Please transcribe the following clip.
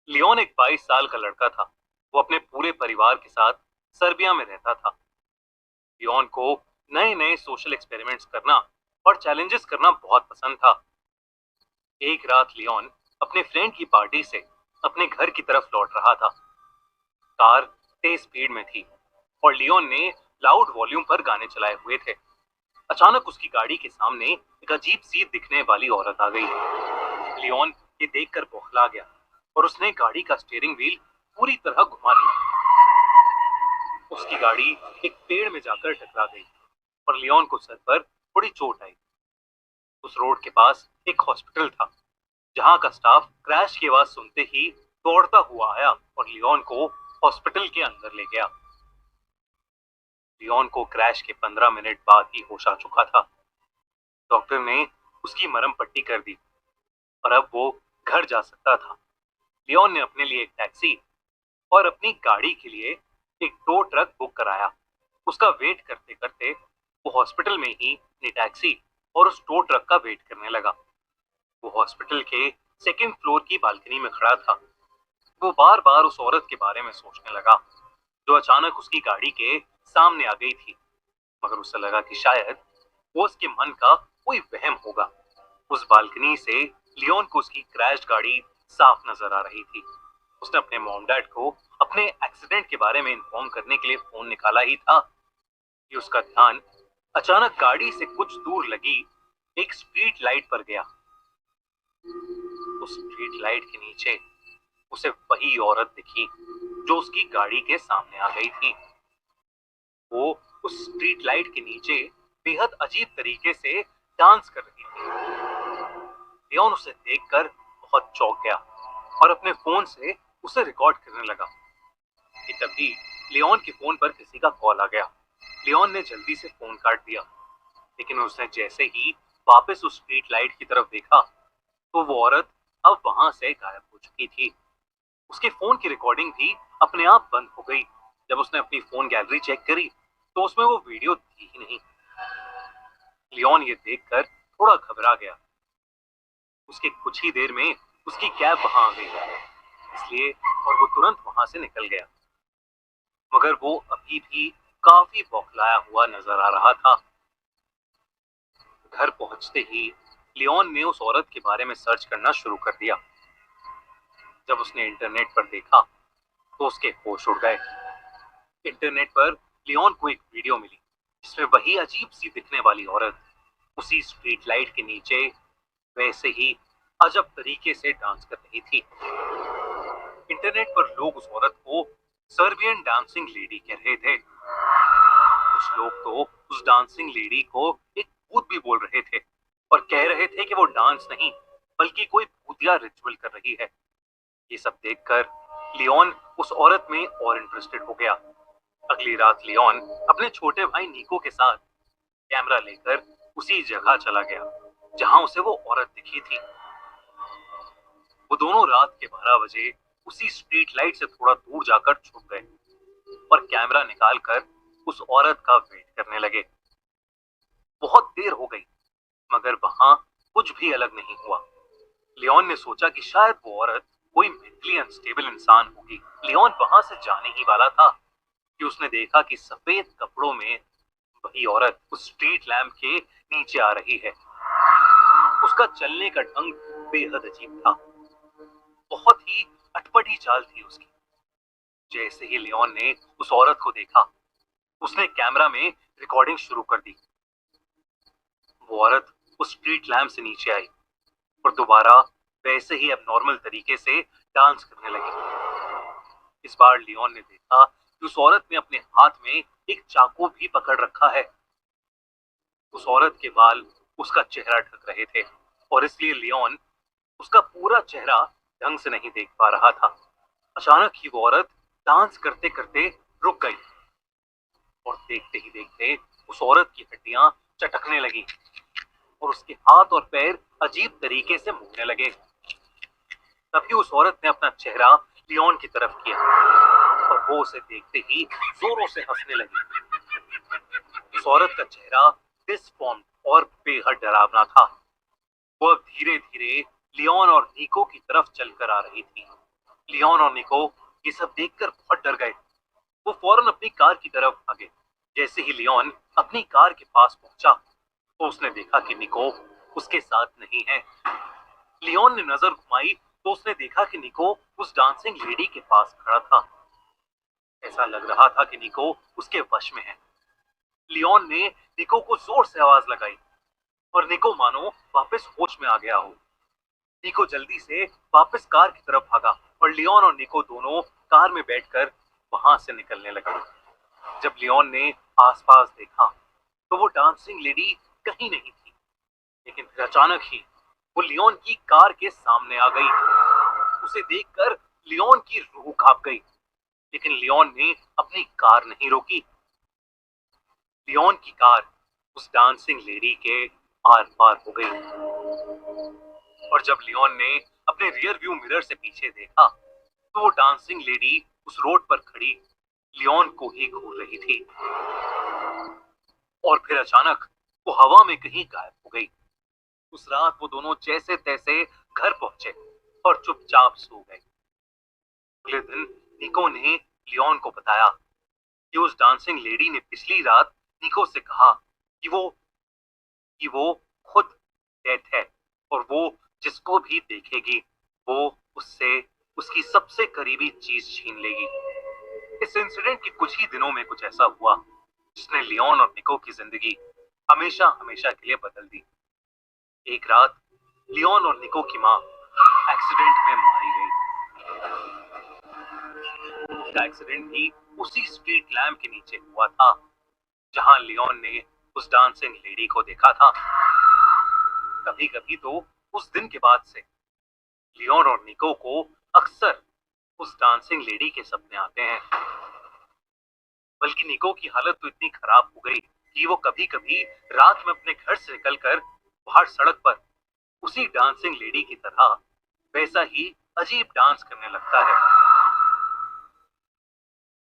Leone एक 22 साल का लड़का था। वो अपने पूरे परिवार के साथ सर्बिया में रहता था। लियोन को नए नए सोशल एक्सपेरिमेंट्स करना और चैलेंजेस करना बहुत पसंद था। एक रात लियोन अपने फ्रेंड की पार्टी से अपने घर की तरफ लौट रहा था। कार तेज स्पीड में थी और लियोन ने लाउड वॉल्यूम पर गाने चलाए हुए थे। अचानक उसकी गाड़ी के सामने एक अजीब सी दिखने वाली औरत आ गई। लियोन ये देखकर बौखला गया और उसने गाड़ी का स्टीयरिंग व्हील पूरी तरह घुमा दिया। उसकी गाड़ी एक पेड़ में जाकर टकरा गई और लियोन को सर पर थोड़ी चोट आई। उस रोड के पास एक हॉस्पिटल था जहां का स्टाफ क्रैश की आवाज सुनते ही दौड़ता हुआ आया और लियोन को हॉस्पिटल के अंदर ले गया। लियोन को क्रैश के 15 मिनट बाद ही होश आ चुका था। डॉक्टर ने उसकी मरहम पट्टी कर दी और अब वो घर जा सकता था। लियोन ने अपने लिए एक टैक्सी और अपनी गाड़ी के लिए एक टो ट्रक बुक कराया। उसका वेट करते करते वो हॉस्पिटल में ही अपनी टैक्सी और उस टो ट्रक का वेट करने लगा। वो हॉस्पिटल के सेकंड फ्लोर की बालकनी में खड़ा था। वो बार बार उस औरत के बारे में सोचने लगा जो अचानक उसकी गाड़ी के सामने आ गई थी। मगर उसे लगा कि शायद वो उसके मन का कोई वहम होगा। उस बालकनी से लियोन को उसकी क्रैश गाड़ी साफ नजर आ रही थी। उसने अपने मॉम डैड को अपने एक्सीडेंट के बारे में इन्फॉर्म करने के लिए फोन निकाला ही था कि उसका ध्यान अचानक गाड़ी से कुछ दूर लगी एक स्ट्रीट लाइट पर गया। उस स्ट्रीट लाइट के नीचे उसे वही औरत दिखी जो उसकी गाड़ी के सामने आ गई थी। वो उस स्ट्रीट लाइट के नीचे बेहद अजीब तरीके से डांस कर रही थी। लियोन उसे देखकर बहुत चौंक गया और अपने फोन से उसे रिकॉर्ड करने लगा कि तभी लियोन के फोन पर किसी का कॉल आ गया। लियोन ने जल्दी से फोन काट दिया, लेकिन उसने जैसे ही वापस उस स्ट्रीट लाइट की तरफ देखा तो वो औरत अब वहां से गायब हो चुकी थी। उसके फोन की रिकॉर्डिंग भी अपने आप बंद हो गई। जब उसने अपनी फोन गैलरी चेक करी तो उसमें वो वीडियो थी ही नहीं। लियोन ये देखकर थोड़ा घबरा गया। उसके कुछ ही देर में उसकी कैब वहां आ गई, इसलिए और वो तुरंत वहां से निकल गया। मगर वो अभी भी काफी बौखलाया हुआ नजर आ रहा था। घर पहुंचते ही लियोन ने उस औरत के बारे में सर्च करना शुरू कर दिया। जब उसने इंटरनेट पर देखा तो उसके होश उड़ गए। इंटरनेट पर लियोन को एक वीडियो मिली जिसमें वही अजीब सी दिखने वाली औरत उसी स्ट्रीट लाइट के नीचे वैसे ही अजब तरीके से डांस कर रही थी। इंटरनेट पर लोग उस औरत को सर्बियन डांसिंग लेडी कह रहे थे। कुछ लोग तो उस डांसिंग लेडी को एक भूत भी बोल रहे थे और कह रहे थे कि वो डांस नहीं बल्कि कोई भूतिया रिचुअल कर रही है। ये सब देखकर लियोन उस औरत में और इंटरेस्टेड हो गया। अगली रात लियोन अपने छोटे भाई निको के साथ कैमरा लेकर उसी जगह चला गया जहां उसे वो औरत दिखी थी। वो दोनों रात के 12 बजे उसी स्ट्रीट लाइट से थोड़ा दूर जाकर छुप गए और कैमरा निकालकर उस औरत का वेट करने लगे। बहुत देर हो गई मगर वहां कुछ भी अलग नहीं हुआ। लियोन ने सोचा कि शायद वो औरत कोई मेंटली अनस्टेबल इंसान होगी। लियोन वहां से जाने ही वाला था कि उसने देखा कि सफेद कपड़ों में वही औरत उस स्ट्रीट लैंप के नीचे आ रही है। उसका चलने का ढंग बेहद अजीब था। बहुत ही अटपटी चाल थी उसकी। जैसे ही लियोन ने उस औरत को देखा उसने कैमरा में रिकॉर्डिंग शुरू कर दी। वो औरत उस स्ट्रीट लैंप से नीचे आई और दोबारा वैसे ही अब नॉर्मल तरीके से डांस करने लगी। इस बार लियोन ने देखा कि उस औरत ने अपने हाथ में एक चाकू भी पकड़ रखा है। उस औरत के बाल उसका चेहरा ढक रहे थे और इसलिए लियोन उसका पूरा चेहरा ढंग से नहीं देख पा रहा था। अचानक ही वो औरत डांस करते करते रुक गई और देखते ही देखते उस औरत की हड्डियां चटकने लगी और उसके हाथ और पैर अजीब तरीके से मुड़ने लगे। तभी उस औरत ने अपना चेहरा लियोन की तरफ किया और वो उसे देखते ही जोरों से हंसने लगी। उस औरत का चेहरा डिसफॉर्म और बेहद डरावना था। वो अब धीरे धीरे लियोन और निको की तरफ चलकर आ रही थी। लियोन और निको ये सब देखकर बहुत डर गए। वो फौरन अपनी कार की तरफ भागे। जैसे ही लियोन अपनी कार के पास पहुंचा तो उसने देखा कि निको उसके साथ नहीं है। लियोन ने नजर घुमाई तो उसने देखा कि निको उस डांसिंग लेडी के पास खड़ा था। ऐसा लग रहा था कि निको उसके वश में है। लियोन ने निको को जोर से आवाज लगाई और निको मानो वापस होश में आ गया हो। निको जल्दी से वापस कार की तरफ भागा और लियोन और निको दोनों कार में बैठकर वहां से निकलने लगे। जब लियोन ने आसपास देखा तो वो डांसिंग लेडी कहीं नहीं थी। लेकिन फिर अचानक ही वो लियोन की कार के सामने आ गई। उसे देखकर लियोन की रूह कांप गई। लेकिन लियोन ने अपनी कार नहीं रोकी। लियोन की कार उस डांसिंग लेडी के आर पार हो गई। और जब लियोन ने अपने रियर व्यू मिरर से पीछे देखा तो वो डांसिंग लेडी उस रोड पर खड़ी लियोन को ही घूर रही थी। और फिर अचानक वो हवा में कहीं गायब हो गई। उस रात वो दोनों जैसे तैसे घर पहुंचे और चुपचाप सो गए। अगले दिन निको ने लियोन को बताया कि उस डांसिंग लेडी ने पिछली रात निको से कहा कि वो खुद डेड है और वो जिसको भी देखेगी वो उससे उसकी सबसे करीबी चीज छीन लेगी। इस इंसिडेंट के कुछ ही दिनों में कुछ ऐसा हुआ जिसने लियोन और निको की जिंदगी हमेशा हमेशा के लिए बदल दी। एक रात लियोन और निको की माँ एक्सीडेंट में मारी गई। उसका एक्सीडेंट भी उसी स्ट्रीट लैम्प के नीचे हुआ था जहां लियोन ने उस डांसिंग लेडी को देखा था। कभी कभी तो उस दिन के बाद से लियोन और निको को अक्सर उस डांसिंग लेडी के सपने आते हैं। बल्कि निको की हालत तो इतनी खराब हो गई कि वो कभी कभी रात में अपने घर से निकलकर बाहर सड़क पर उसी डांसिंग लेडी की तरह वैसा ही अजीब डांस करने लगता है।